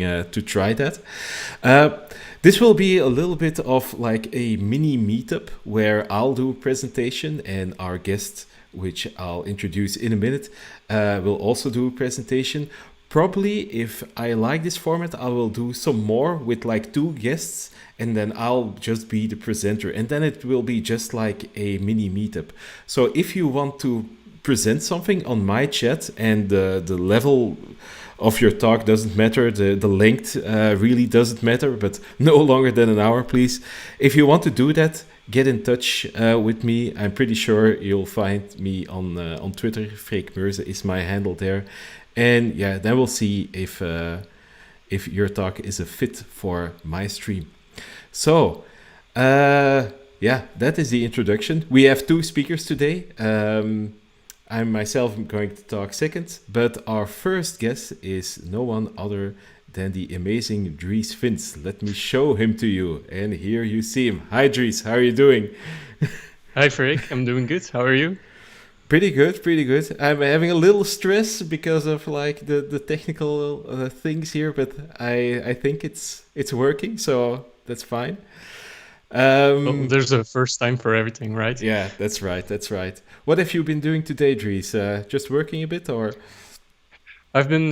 to try that. This will be a little bit of like a mini meetup where I'll do a presentation and our guest, which I'll introduce in a minute, will also do a presentation. Probably if I like this format, I will do some more with like 2 guests and then I'll just be the presenter and then it will be just like a mini meetup. So if you want to present something on my chat and the level of your talk doesn't matter, the length really doesn't matter, but no longer than an hour, please. If you want to do that, get in touch with me. I'm pretty sure you'll find me on Twitter. Freek Meurze is my handle there. And yeah, then we'll see if your talk is a fit for my stream. So, yeah, that is the introduction. We have 2 speakers today. I myself am going to talk second, but our first guest is no one other than the amazing Dries Vints. Let me show him to you, and here you see him. Hi, Dries, how are you doing? Hi, Freek, I'm doing good. How are you? Pretty good, pretty good. I'm having a little stress because of like the technical things here, but I think it's working, so that's fine. Well, there's a first time for everything, right? Yeah, that's right, that's right. What have you been doing today, Dries? Just working a bit, or? I've been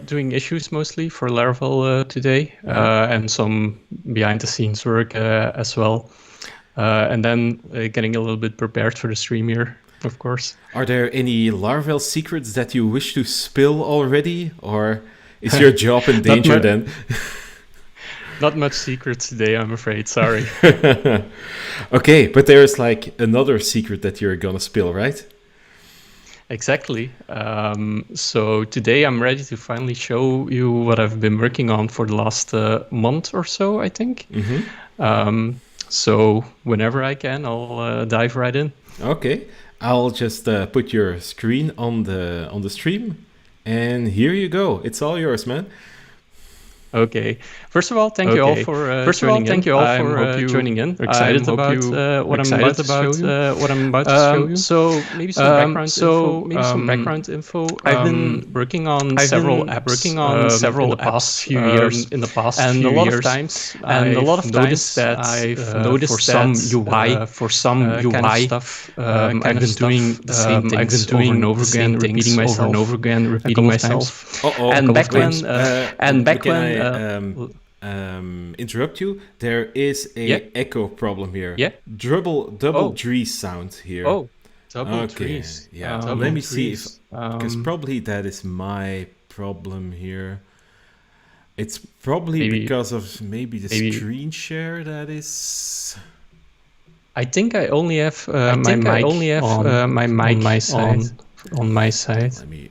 doing issues mostly for Laravel today, and some behind-the-scenes work as well. And then getting a little bit prepared for the stream here, of course. Are there any Laravel secrets that you wish to spill already, or is your job in danger then? Not much secrets today, I'm afraid. Sorry. Okay, but there's like another secret that you're gonna spill, right? Exactly. So today I'm ready to finally show you what I've been working on for the last month or so, I think. Mm-hmm. So whenever I can, I'll dive right in. Okay, I'll just put your screen on the stream, and here you go. It's all yours, man. Okay. First of all, thank you all for joining in. Excited about what I'm about to show you. So maybe some background info. I've been working on several apps in the past few years. And a lot of times I've noticed that for some UI stuff, I've been doing the same things over and over again, repeating myself. And back when interrupt you. There is a echo problem here. Yeah. Double Dries sound here. Oh, double Dries. Yeah. Let me see if because probably that is my problem here. It's probably because of maybe the screen share that is. I think I only have my mic on my side. On my side. Let me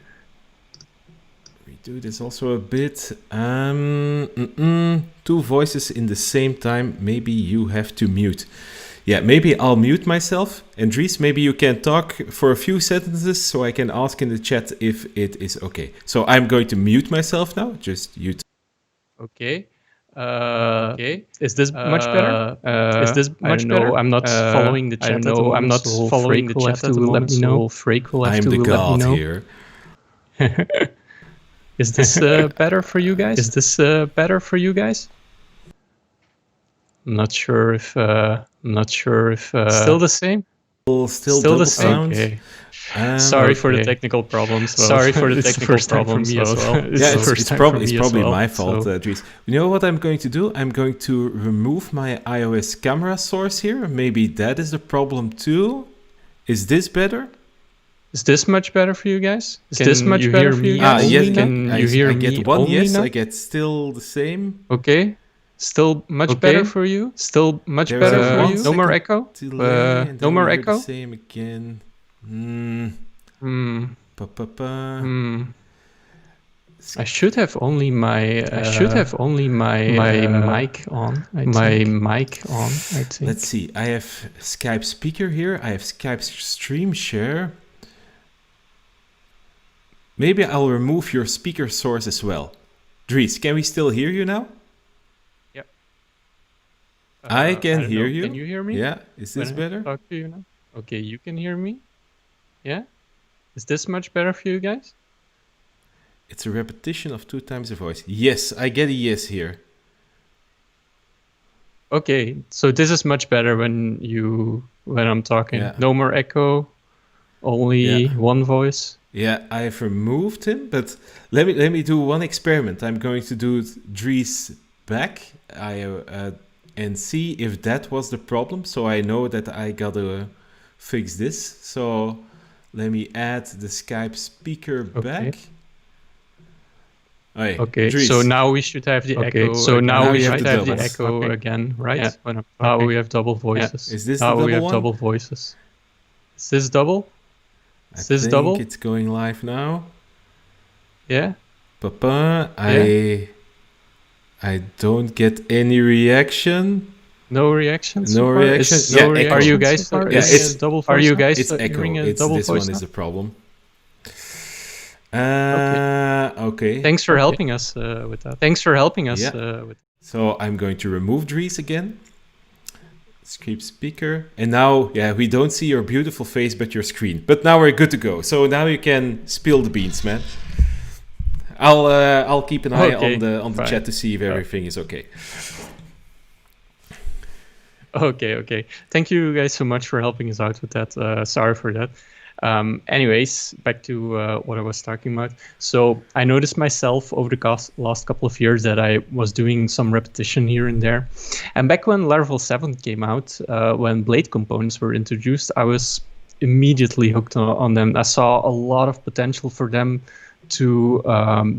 do this also a bit. 2 voices in the same time. Maybe you have to mute. Yeah, maybe I'll mute myself. And Dries, maybe you can talk for a few sentences so I can ask in the chat if it is okay. So I'm going to mute myself now. Just mute. Okay. Okay. Is this much better? Is this much better? I'm not following the chat. I don't know. I'm not following the chat at the moment. So Freek will have to let me know. I'm the god here. Is this better for you guys? Is this better for you guys? I'm not sure if still the same. Still the same. Okay. Sorry for the technical problems. Well. Sorry for the technical problems for me as well. It's probably my fault, Dries. You know what I'm going to do? I'm going to remove my iOS camera source here. Maybe that is the problem too. Is this better? Is this much better for you guys? Is this much better for you guys? Yes, I get one yes, I get still the same. Okay. Still much better for you? Still much better for you? No more echo? No more echo? Same again. I should have only my mic on. My mic on, I think. Let's see. I have Skype speaker here. I have Skype stream share. Maybe I'll remove your speaker source as well. Dries, can we still hear you now? Yep. I can hear you. Can you hear me? Yeah. Is this better? Talk to you now. Okay, you can hear me. Yeah. Is this much better for you guys? It's a repetition of 2 times the voice. Yes, I get a yes here. Okay, so this is much better when I'm talking. Yeah. No more echo, only one voice. Yeah, I've removed him, but let me do one experiment. I'm going to do Dries back and see if that was the problem. So I know that I gotta fix this. So let me add the Skype speaker back. Okay, Dries. So now we should have the echo. So now we should have the echo again, right? Yeah. Now we have double voices. Yeah. Is this the double one? Now we have double voices. Is this double? Is this double? I think it's going live now. Yeah. Papa, I don't get any reaction. No reaction. No reaction. No reaction. Are you guys? So it's double. Are you guys? It's echo. It's this one is the problem. Okay. Thanks for helping us with that. Thanks for helping us with. So I'm going to remove Dries again. Script speaker. And now, we don't see your beautiful face, but your screen. But now we're good to go. So now you can spill the beans, man. I'll keep an eye on the chat to see if everything is okay. Okay. Thank you guys so much for helping us out with that. Sorry for that. Anyways, back to what I was talking about. So I noticed myself over the last couple of years that I was doing some repetition here and there. And back when Laravel 7 came out, when Blade components were introduced, I was immediately hooked on them. I saw a lot of potential for them to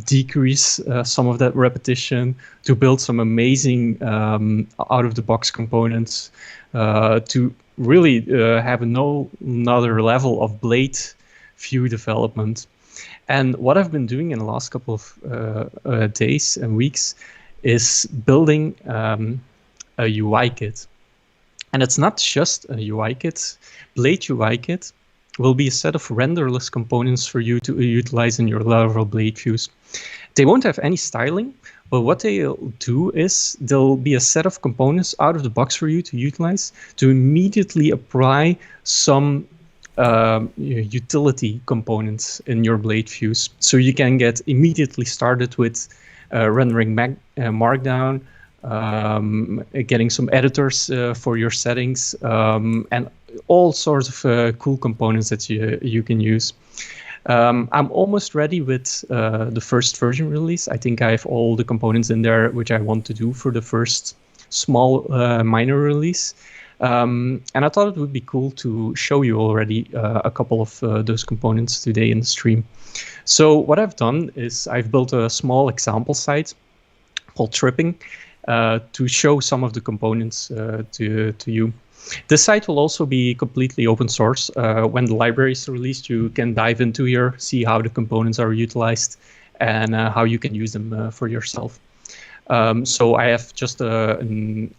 decrease some of that repetition, to build some amazing out-of-the-box components, to really have another level of Blade view development. And what I've been doing in the last couple of days and weeks is building a UI kit. And it's not just a UI kit. Blade UI kit will be a set of renderless components for you to utilize in your Laravel Blade views. They won't have any styling, but what they'll do is there'll be a set of components out of the box for you to utilize to immediately apply some utility components in your Blade views. So you can get immediately started with rendering Markdown, getting some editors for your settings, and all sorts of cool components that you can use. I'm almost ready with the first version release. I think I have all the components in there which I want to do for the first small minor release. And I thought it would be cool to show you already a couple of those components today in the stream. So what I've done is I've built a small example site called Tripping to show some of the components to you. This site will also be completely open source. When the library is released, you can dive into here, see how the components are utilized, and how you can use them for yourself. So I have just a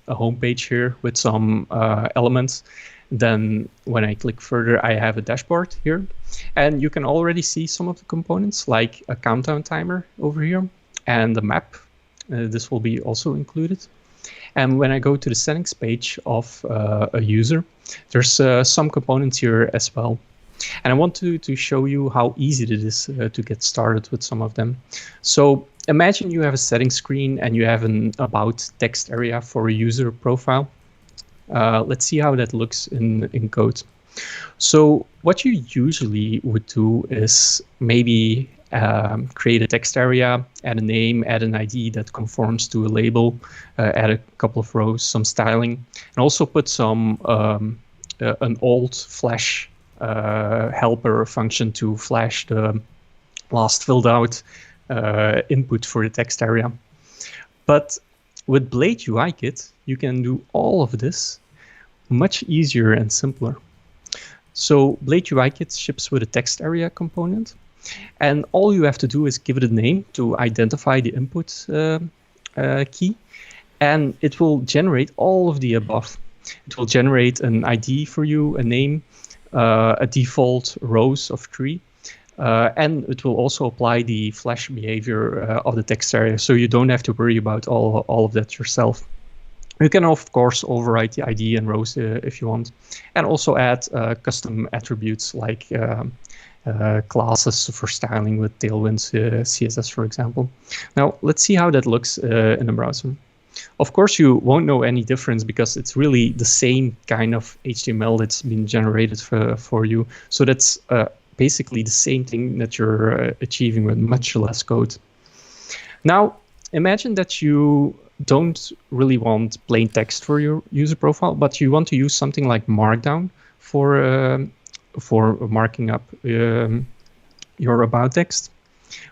homepage here with some elements. Then when I click further, I have a dashboard here. And you can already see some of the components, like a countdown timer over here, and the map. This will be also included. And when I go to the settings page of a user, there's some components here as well. And I want to show you how easy it is to get started with some of them. So imagine you have a settings screen and you have an about text area for a user profile. Let's see how that looks in code. So what you usually would do is maybe create a text area, add a name, add an ID that conforms to a label, add a couple of rows, some styling, and also put some an old flash helper function to flash the last filled out input for the text area. But with Blade UI Kit, you can do all of this much easier and simpler. So Blade UI Kit ships with a text area component. And all you have to do is give it a name to identify the input key. And it will generate all of the above. It will generate an ID for you, a name, a default rows of 3. And it will also apply the flash behavior of the text area. So you don't have to worry about all of that yourself. You can, of course, override the ID and rows if you want. And also add custom attributes like classes for styling with Tailwind's CSS, for example. Now, let's see how that looks in the browser. Of course, you won't know any difference because it's really the same kind of HTML that's been generated for you. So that's basically the same thing that you're achieving with much less code. Now, imagine that you don't really want plain text for your user profile, but you want to use something like Markdown for marking up your about text.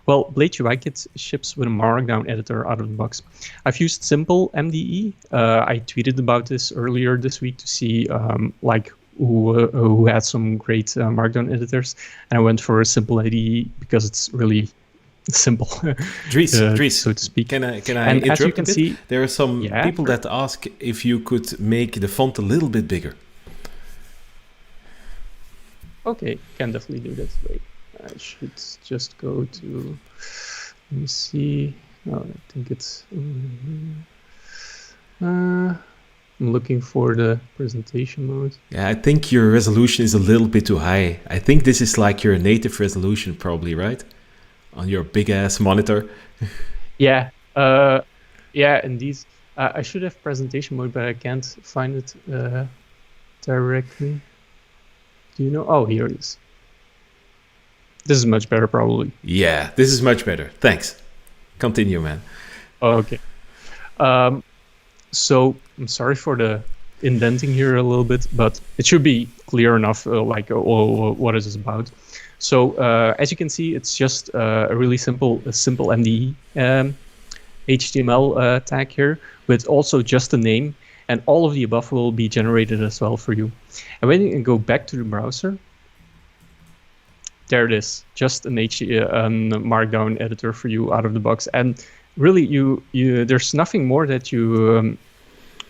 Well, Blade UIKit ships with a Markdown editor out of the box. I've used simple MDE. I tweeted about this earlier this week to see who had some great Markdown editors, and I went for a simple IDE because it's really simple. Dries, so to speak. Can I interrupt a bit? See, there are some people that ask if you could make the font a little bit bigger. Okay, can definitely do that. Wait, I should just go to, let me see. Oh, I think it's, I'm looking for the presentation mode. Yeah, I think your resolution is a little bit too high. I think this is like your native resolution probably, right? On your big ass monitor. Yeah, indeed. I should have presentation mode, but I can't find it directly. Do you know? Oh, here it is. This is much better, probably. Yeah, this is much better. Thanks. Continue, man. Okay. So I'm sorry for the indenting here a little bit, but it should be clear enough, what is this about. So as you can see, it's just a really simple MDE HTML tag here with also just a name, and all of the above will be generated as well for you. And when you go back to the browser, there it is, just an Markdown editor for you out of the box. And really, there's nothing more that you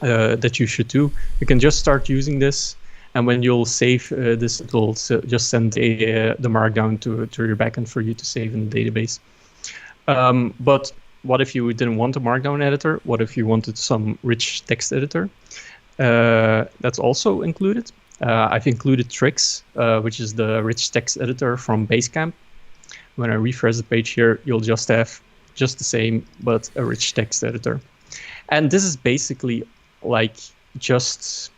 should do. You can just start using this, and when you'll save this, it will just send the Markdown to your backend for you to save in the database. But what if you didn't want a Markdown editor? What if you wanted some rich text editor? That's also included. I've included Tricks, which is the rich text editor from Basecamp. When I refresh the page here, you'll just have just the same, but a rich text editor. And this is basically like just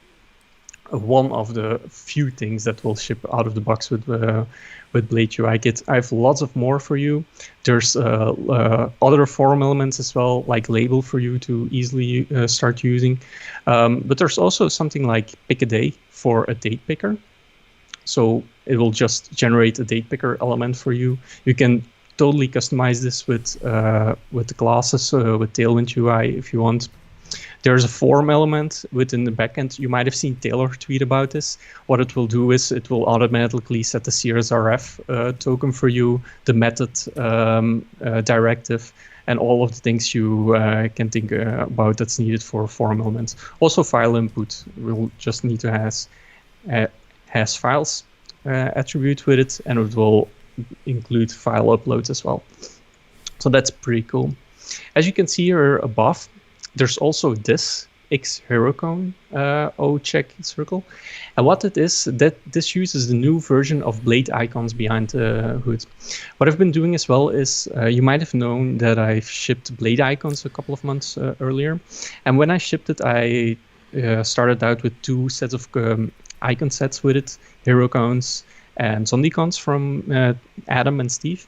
one of the few things that will ship out of the box with Blade UIKit. I have lots of more for you. There's other form elements as well, like label for you to easily start using. But there's also something like pick a day for a date picker. So it will just generate a date picker element for you. You can totally customize this with the classes, with Tailwind UI if you want. There's a form element within the backend. You might have seen Taylor tweet about this. What it will do is it will automatically set the CSRF token for you, the method directive, and all of the things you can think about that's needed for form elements. Also, file input will just need to has files attribute with it, and it will include file uploads as well. So that's pretty cool. As you can see here above, there's also this X HeroCone check circle. And what it is, that this uses the new version of Blade icons behind the hood. What I've been doing as well is, you might have known that I've shipped Blade icons a couple of months earlier. And when I shipped it, I started out with two sets of icon sets with it, HeroCones and ZondiCons from Adam and Steve.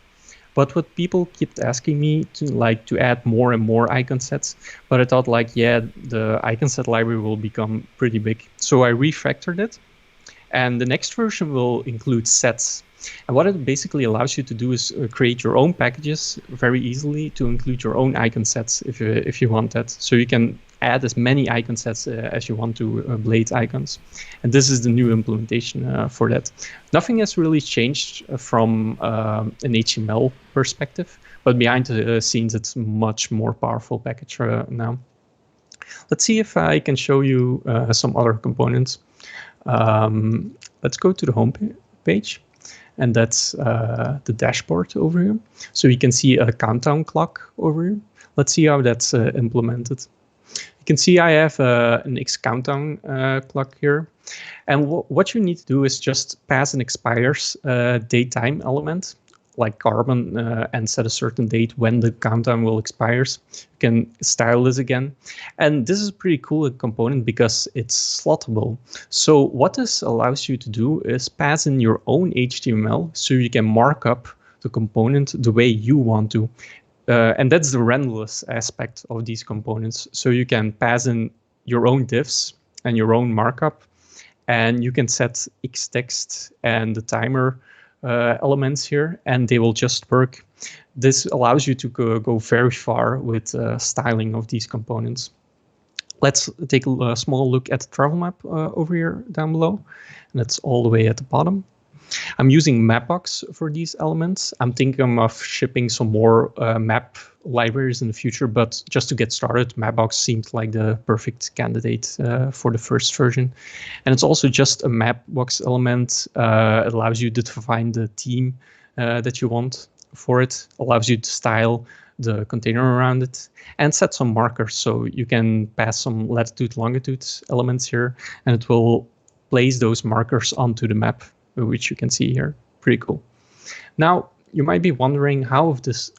But what people kept asking me to add more and more icon sets, but I thought the icon set library will become pretty big. So I refactored it, and the next version will include sets. And what it basically allows you to do is create your own packages very easily to include your own icon sets if you want that. So you can add as many icon sets as you want to Blade icons. And this is the new implementation for that. Nothing has really changed from an HTML perspective, but behind the scenes, it's much more powerful package now. Let's see if I can show you some other components. Let's go to the home page. And that's the dashboard over here. So you can see a countdown clock over here. Let's see how that's implemented. You can see I have an X countdown clock here. And what you need to do is just pass an expires date time element, like Carbon, and set a certain date when the countdown will expire. You can style this again. And this is a pretty cool component because it's slottable. So what this allows you to do is pass in your own HTML so you can mark up the component the way you want to. And that's the renderless aspect of these components. So you can pass in your own diffs and your own markup, and you can set xtext and the timer elements here, and they will just work. This allows you to go very far with styling of these components. Let's take a small look at the travel map over here down below, and that's all the way at the bottom. I'm using Mapbox for these elements. I'm thinking of shipping some more map libraries in the future, but just to get started, Mapbox seemed like the perfect candidate for the first version. And it's also just a Mapbox element. It allows you to define the theme that you want for it, allows you to style the container around it, and set some markers. So you can pass some latitude, longitude elements here, and it will place those markers onto the map, which you can see here. Pretty cool. Now, you might be wondering how does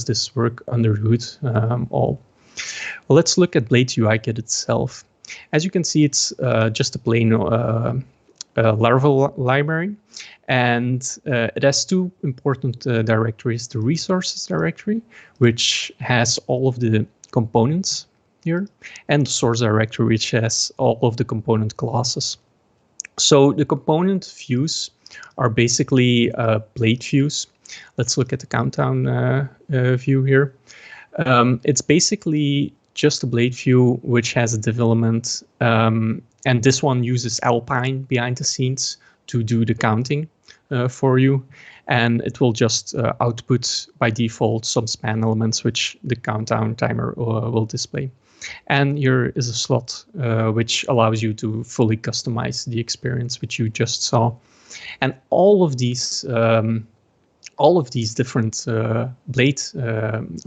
this work under the hood all? Well, let's look at Blade UI kit itself. As you can see, it's just a plain Laravel library, and it has two important directories: the resources directory, which has all of the components here, and the source directory, which has all of the component classes. So the component views are basically Blade views. Let's look at the countdown view here. It's basically just a Blade view which has a development, and this one uses Alpine behind the scenes to do the counting for you, and it will just output by default some span elements which the countdown timer will display. And here is a slot which allows you to fully customize the experience which you just saw. And all of these different Blade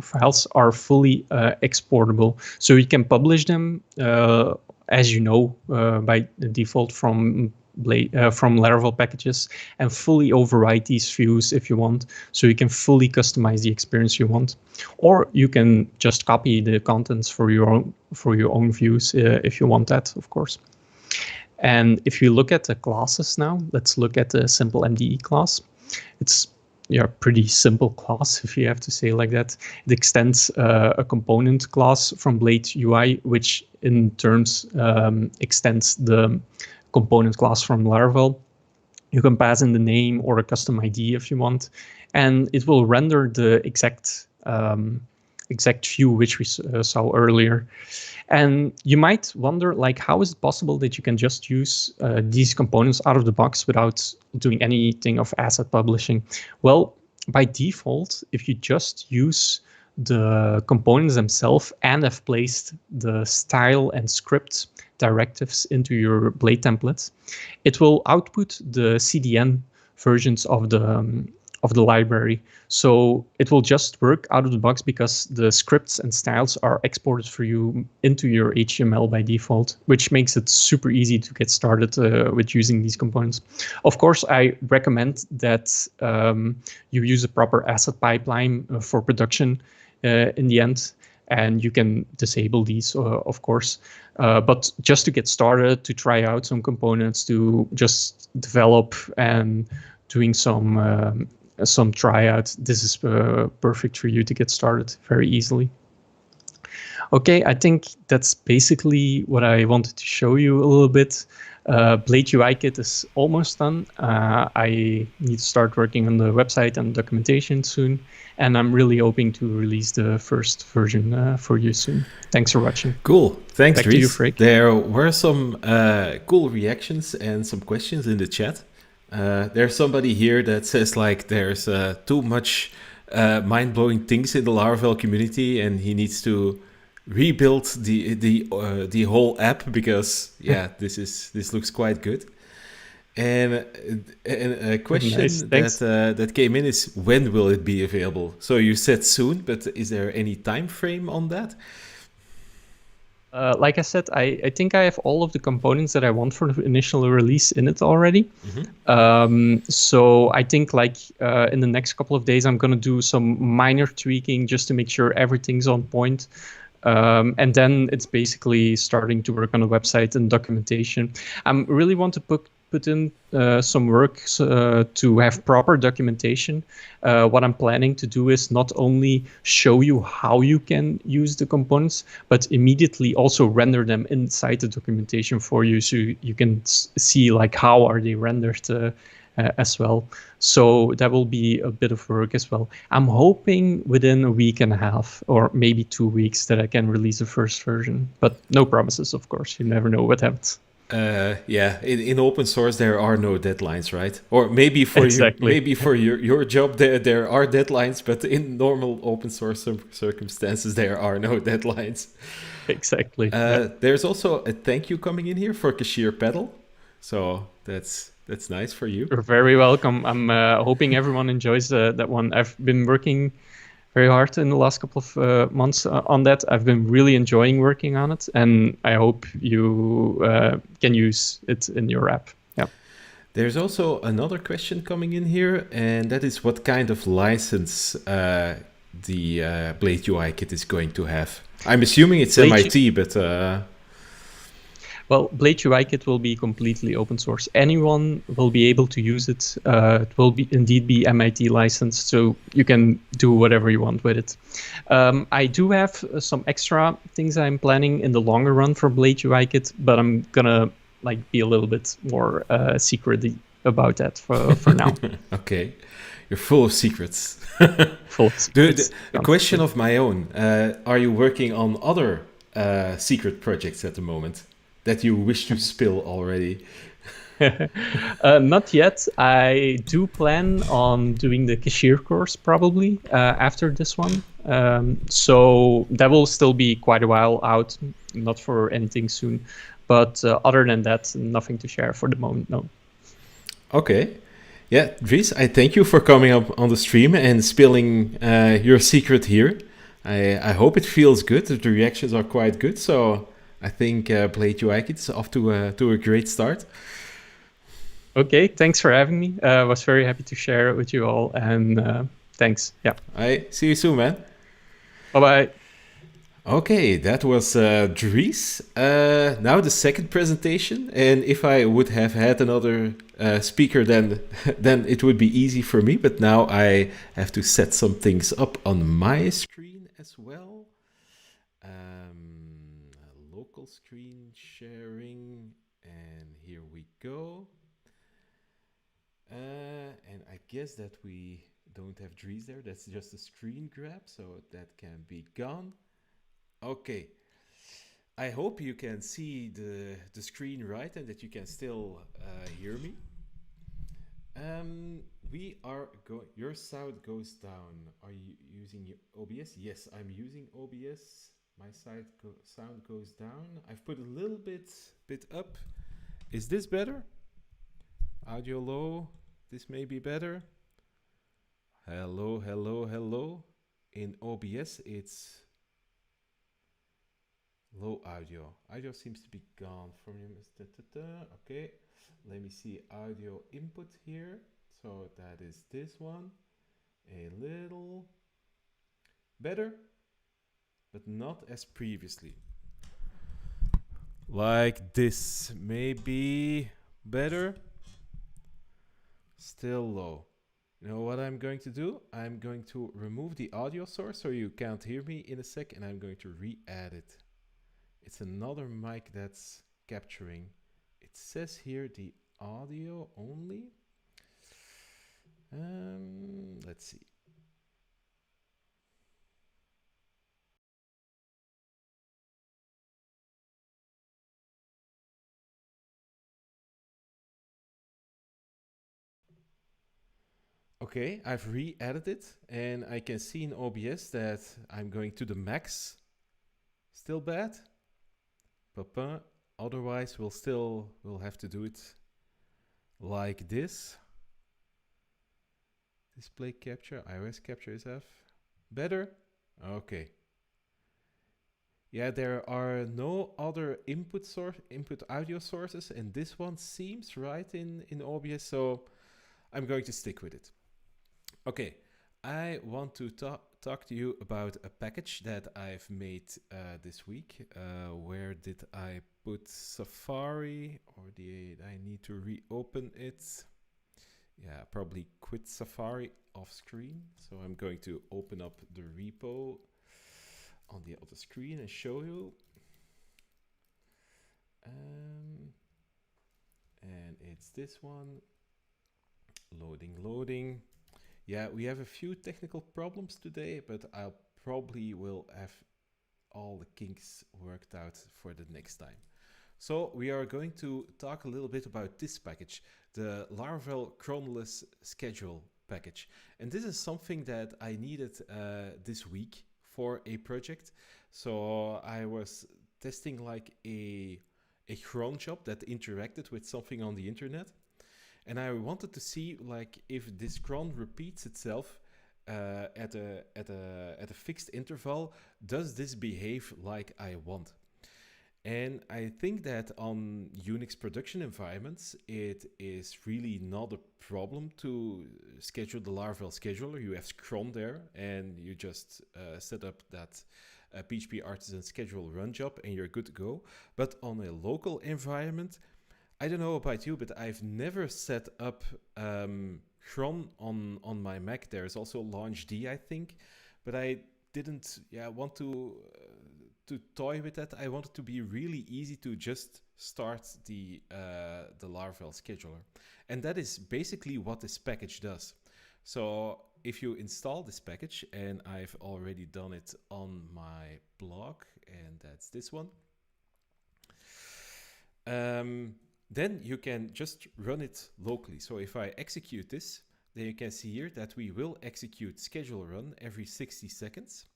files are fully exportable. So you can publish them, as you know, by the default from Laravel packages, and fully override these views if you want. So you can fully customize the experience you want, or you can just copy the contents for your own views if you want that, of course. And if you look at the classes now, let's look at the simple MDE class. It's a pretty simple class, if you have to say like that. It extends a component class from Blade UI, which in terms extends the component class from Laravel. You can pass in the name or a custom ID if you want, and it will render the exact view which we saw earlier. And you might wonder, like, how is it possible that you can just use these components out of the box without doing anything of asset publishing? Well, by default, if you just use the components themselves and have placed the style and script directives into your Blade templates, it will output the CDN versions of the library. So it will just work out of the box because the scripts and styles are exported for you into your HTML by default, which makes it super easy to get started with using these components. Of course, I recommend that you use a proper asset pipeline for production in the end, and you can disable these, of course. But just to get started, to try out some components, to just develop and doing some tryouts, this is perfect for you to get started very easily. Okay, I think that's basically what I wanted to show you a little bit. Blade UI kit is almost done. I need to start working on the website and documentation soon, and I'm really hoping to release the first version for you soon. Thanks for watching. Cool. Thanks, Back Dries. to you, Freek. There were some cool reactions and some questions in the chat. There's somebody here that says like there's too much mind-blowing things in the Laravel community, and he needs to rebuild the whole app because this looks quite good. And a question Nice, that came in is, when will it be available? So you said soon, but is there any time frame on that? Like I said, I think I have all of the components that I want for the initial release in it already. So I think in the next couple of days, I'm going to do some minor tweaking just to make sure everything's on point. And then it's basically starting to work on a website and documentation. I really want to put in some work to have proper documentation. What I'm planning to do is not only show you how you can use the components, but immediately also render them inside the documentation for you, so you can see how are they rendered as well. So that will be a bit of work as well. I'm hoping within a week and a half or maybe 2 weeks that I can release the first version, but no promises, of course. You never know what happens. Yeah, in open source there are no deadlines, right? Or maybe for your job there are deadlines, but in normal open source circumstances there are no deadlines. Exactly. There's also a thank you coming in here for Cashier Pedal, so that's nice for you. You're very welcome. I'm hoping everyone enjoys that one. I've been working very hard in the last couple of months on that. I've been really enjoying working on it, and I hope you can use it in your app. Yeah. There's also another question coming in here, and that is what kind of license the Blade UI kit is going to have. I'm assuming it's MIT, but... Well, Blade UI kit will be completely open source. Anyone will be able to use it. It will indeed be MIT licensed, so you can do whatever you want with it. I do have some extra things I'm planning in the longer run for Blade UI kit, but I'm gonna be a little bit more secret about that for now. Okay, you're full of secrets. Full of secrets. A question of my own: are you working on other secret projects at the moment that you wish to spill already? Not yet. I do plan on doing the cashier course probably after this one. So that will still be quite a while out, not for anything soon. But other than that, nothing to share for the moment, no. Okay. Yeah, Dries, I thank you for coming up on the stream and spilling your secret here. I hope it feels good. The reactions are quite good, so I think Blade UI Kit is off to a great start. Okay, thanks for having me. I was very happy to share it with you all, and thanks. Yeah. I see you soon, man. Bye-bye. Okay, that was Dries. Now the second presentation, and if I would have had another speaker, then it would be easy for me. But now I have to set some things up on my screen as well. Local screen sharing, and here we go. And I guess that we don't have Dries there. That's just a screen grab, so that can be gone. Okay. I hope you can see the screen right and that you can still hear me. We are going. Your sound goes down. Are you using your OBS? Yes, I'm using OBS. My sound goes down. I've put a little bit up. Is this better? Audio low. This may be better. Hello, hello, hello. In OBS, it's low audio. Audio seems to be gone from you. Okay, let me see audio input here. So that is this one. A little better, but not as previously. Like this, maybe better. Still low. You know what I'm going to do? I'm going to remove the audio source so you can't hear me in a sec, and I'm going to re-add it. It's another mic that's capturing. It says here the audio only. Let's see. Okay, I've re-added it, and I can see in OBS that I'm going to the max. Still bad? Otherwise, we'll have to do it like this. Display capture, iOS capture is F. Better? Okay. Yeah, there are no other input audio sources, and this one seems right in OBS, so I'm going to stick with it. Okay, I want to talk to you about a package that I've made this week. Where did I put Safari, or did I need to reopen it? Yeah, probably quit Safari off screen. So I'm going to open up the repo on the other screen and show you. And it's this one. Loading. Yeah, we have a few technical problems today, but I probably will have all the kinks worked out for the next time. So we are going to talk a little bit about this package, the Laravel Cronless schedule package. And this is something that I needed this week for a project. So I was testing like a cron job that interacted with something on the internet. And I wanted to see like if this cron repeats itself at a fixed interval, does this behave like I want? And I think that on Unix production environments, it is really not a problem to schedule the Laravel scheduler. You have cron there, and you just set up that PHP artisan schedule run job, and you're good to go. But on a local environment, I don't know about you, but I've never set up cron on my Mac. There's also launchd, I think, but I didn't want to toy with that. I wanted to be really easy to just start the Laravel scheduler. And that is basically what this package does. So if you install this package, and I've already done it on my blog, and that's this one, then you can just run it locally. So if I execute this, then you can see here that we will execute schedule run every 60 seconds.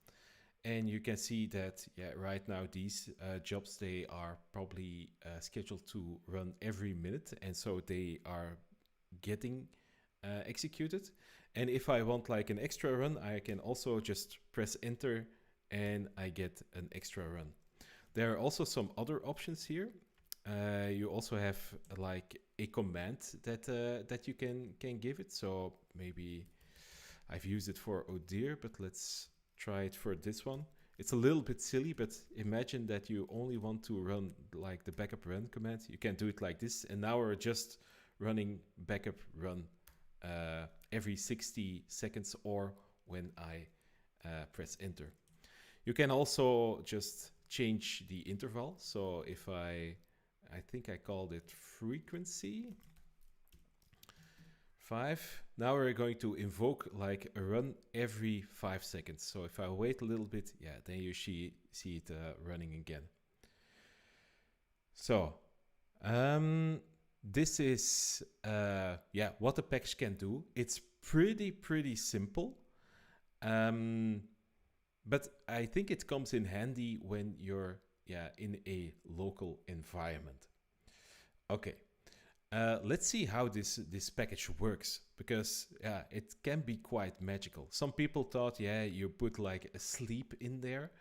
And you can see that, right now these jobs, they are probably scheduled to run every minute. And so they are getting executed. And if I want like an extra run, I can also just press enter and I get an extra run. There are also some other options here. You also have like a command that you can give it. So maybe I've used it for oh dear, but let's try it for this one. It's a little bit silly, but imagine that you only want to run like the backup run command. You can do it like this. And now we're just running backup run every 60 seconds or when I press enter. You can also just change the interval. So if I think I called it frequency 5. Now we're going to invoke like a run every 5 seconds. So if I wait a little bit, then you see it running again. So this is what the package can do. It's pretty simple. But I think it comes in handy when you're in a local environment. Okay, let's see how this package works, because it can be quite magical. Some people thought, you put like a sleep in there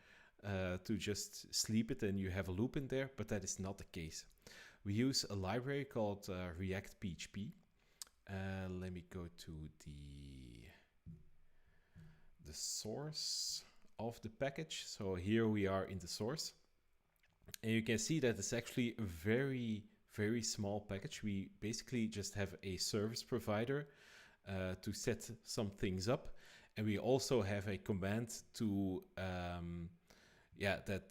to just sleep it and you have a loop in there, but that is not the case. We use a library called ReactPHP. Let me go to the source of the package. So here we are in the source. And you can see that it's actually a very small package. We basically just have a service provider to set some things up. And we also have a command to, that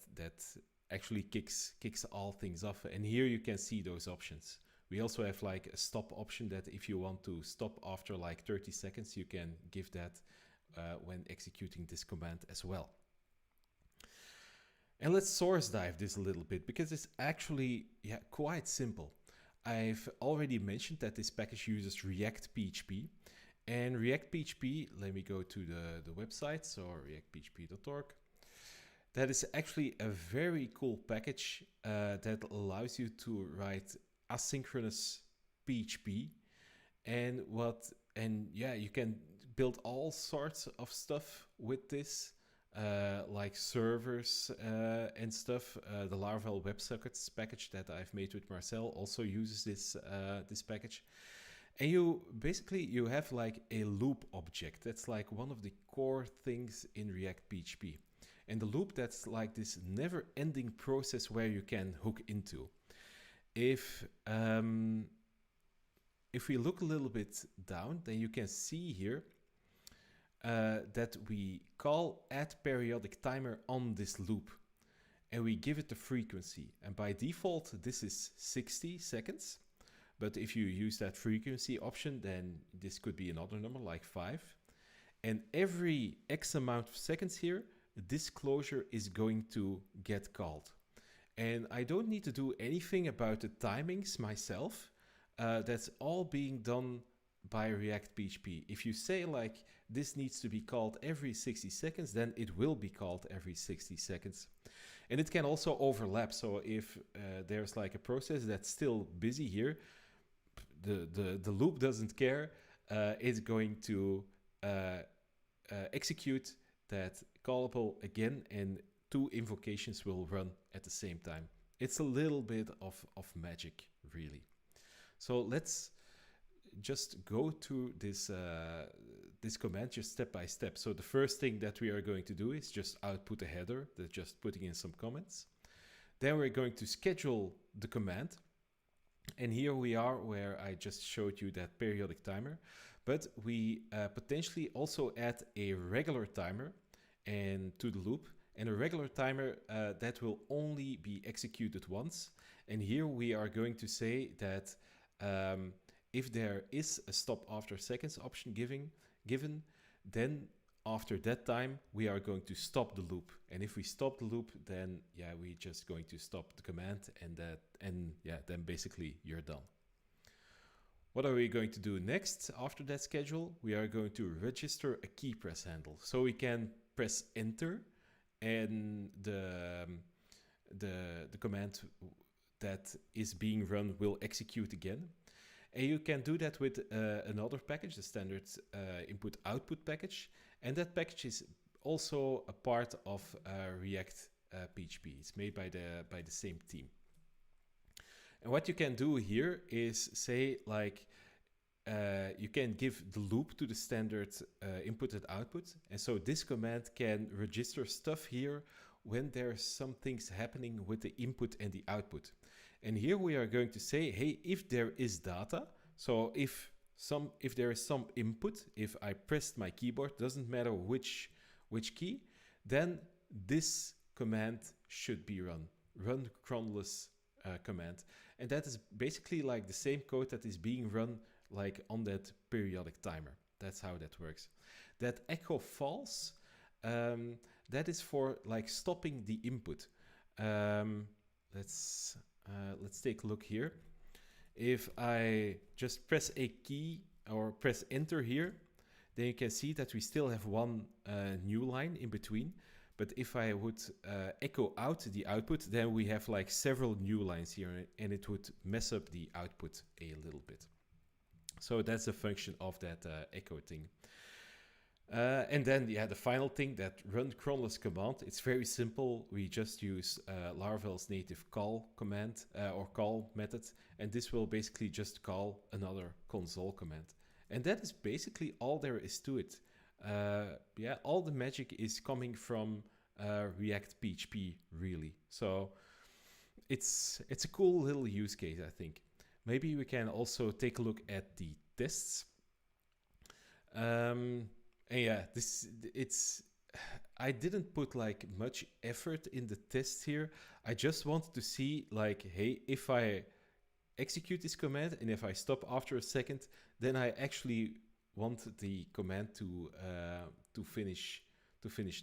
actually kicks all things off. And here you can see those options. We also have like a stop option that if you want to stop after like 30 seconds, you can give that when executing this command as well. And let's source dive this a little bit, because it's actually quite simple. I've already mentioned that this package uses ReactPHP. And ReactPHP, let me go to the website, so reactphp.org. That is actually a very cool package that allows you to write asynchronous PHP. And you can build all sorts of stuff with this. like servers and stuff. The Laravel WebSockets package that I've made with Marcel also uses this package. And you have like a loop object. That's like one of the core things in ReactPHP. And the loop, that's like this never-ending process where you can hook into. If we look a little bit down, then you can see here that we call add periodic timer on this loop. And we give it the frequency. And by default, this is 60 seconds. But if you use that frequency option, then this could be another number like 5. And every X amount of seconds here, this closure is going to get called. And I don't need to do anything about the timings myself. That's all being done by ReactPHP. If you say like this needs to be called every 60 seconds, then it will be called every 60 seconds. And it can also overlap. So if there's like a process that's still busy here, the loop doesn't care. It's going to execute that callable again, and 2 invocations will run at the same time. It's a little bit of magic, really. So let's just go to this command just step by step. So the first thing that we are going to do is just output a header, that's just putting in some comments. Then we're going to schedule the command. And here we are where I just showed you that periodic timer, but we potentially also add a regular timer and to the loop, and a regular timer that will only be executed once. And here we are going to say that if there is a stop after seconds option given, then after that time, we are going to stop the loop. And if we stop the loop, then yeah, we're just going to stop the command, and then basically you're done. What are we going to do next after that schedule? We are going to register a key press handle. So we can press enter, and the command that is being run will execute again. And you can do that with another package, the standard input-output package. And that package is also a part of ReactPHP. It's made by the same team. And what you can do here is say like, you can give the loop to the standard input and output. And so this command can register stuff here when there's some things happening with the input and the output. And here we are going to say, hey, if there is data, so if there is some input, if I pressed my keyboard, doesn't matter which key, then this command should be run Cronless command. And that is basically like the same code that is being run like on that periodic timer. That's how that works. That echo false, that is for like stopping the input. Let's take a look here. If I just press a key or press enter here, then you can see that we still have one new line in between. But if I would echo out the output, then we have like several new lines here, and it would mess up the output a little bit. So that's the function of that echo thing. And then, yeah, the final thing, that run Cronless command, it's very simple. We just use Laravel's native call command or call method, and this will basically just call another console command. And that is basically all there is to it. Yeah, all the magic is coming from ReactPHP, really. So it's a cool little use case, I think. Maybe we can also take a look at the tests. And yeah, I didn't put like much effort in the test here. I just wanted to see like, hey, if I execute this command and if I stop after a second, then I actually want the command to finish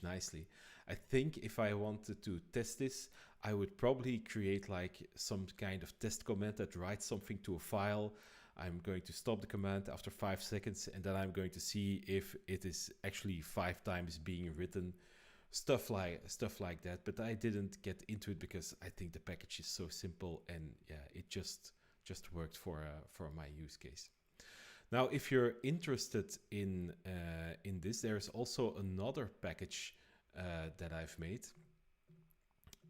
nicely. I think if I wanted to test this, I would probably create like some kind of test command that writes something to a file. I'm going to stop the command after 5 seconds, and then I'm going to see if it is actually 5 times being written, stuff like that. But I didn't get into it because I think the package is so simple, and yeah, it just worked for my use case. Now, if you're interested in this, there's also another package that I've made.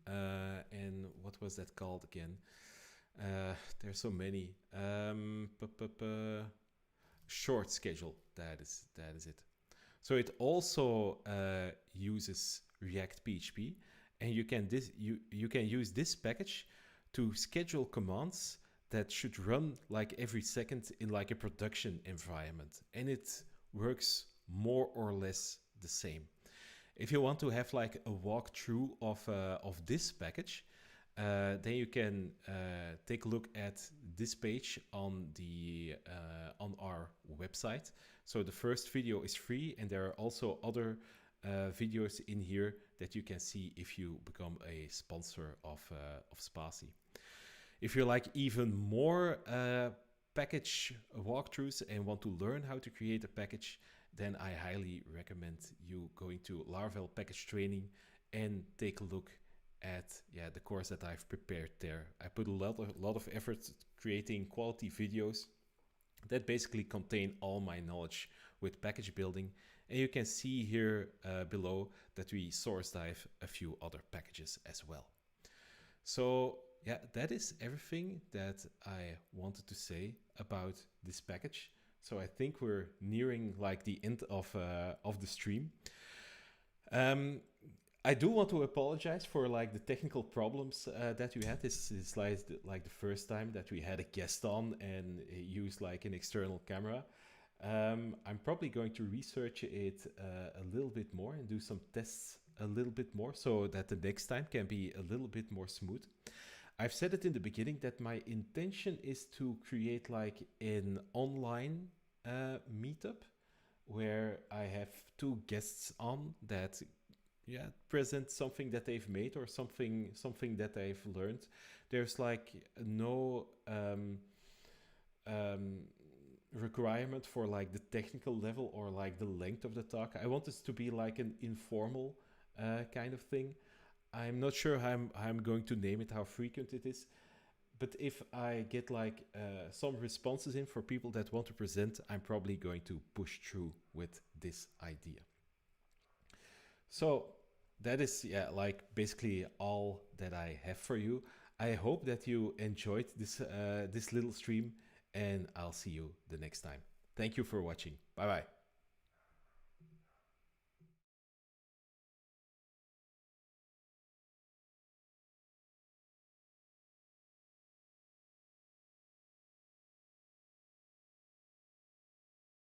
And what was that called again? There's so many. Short schedule. That is it. So it also uses ReactPHP, and you can use this package to schedule commands that should run like every second in like a production environment, and it works more or less the same. If you want to have like a walkthrough of this package, then you can take a look at this page on on our website. So the first video is free, and there are also other videos in here that you can see if you become a sponsor of Spatie. If you like even more package walkthroughs and want to learn how to create a package, then I highly recommend you going to Laravel package training and take a look at the course that I've prepared there. I put a lot of effort creating quality videos that basically contain all my knowledge with package building, and you can see here below that we source dive a few other packages as well. So yeah, that is everything that I wanted to say about this package. So I think we're nearing like the end of the stream. I do want to apologize for like the technical problems that we had. This is like the first time that we had a guest on and used like an external camera. I'm probably going to research it a little bit more and do some tests a little bit more so that the next time can be a little bit more smooth. I've said it in the beginning that my intention is to create like an online meetup where I have two guests on that present something that they've made or something that they've learned. There's like no requirement for like the technical level or like the length of the talk. I want this to be like an informal kind of thing. I'm not sure how I'm going to name it, how frequent it is. But if I get like some responses in for people that want to present, I'm probably going to push through with this idea. So that is like basically all that I have for you. I hope that you enjoyed this little stream, and I'll see you the next time. Thank you for watching. Bye bye.